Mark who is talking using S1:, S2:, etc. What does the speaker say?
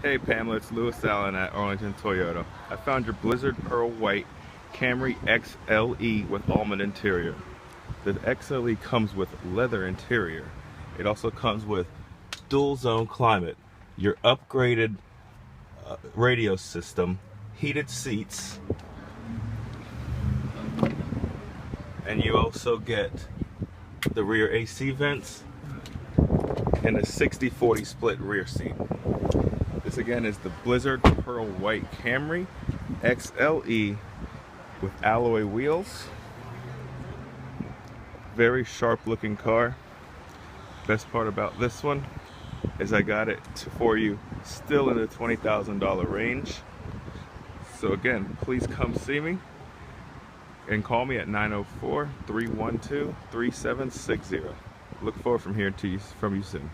S1: Hey Pamela, it's Lewis Allen at Arlington Toyota. I found your Blizzard Pearl White Camry XLE with almond interior. The XLE comes with leather interior. It also comes with dual zone climate, your upgraded radio system, heated seats, and you also get the rear AC vents and a 60-40 split rear seat. This again is the Blizzard Pearl White Camry XLE with alloy wheels. Very sharp looking car. Best part about this one is I got it for you still in the $20,000 range. So again, please come see me and call me at 904-312-3760. Look forward from you soon.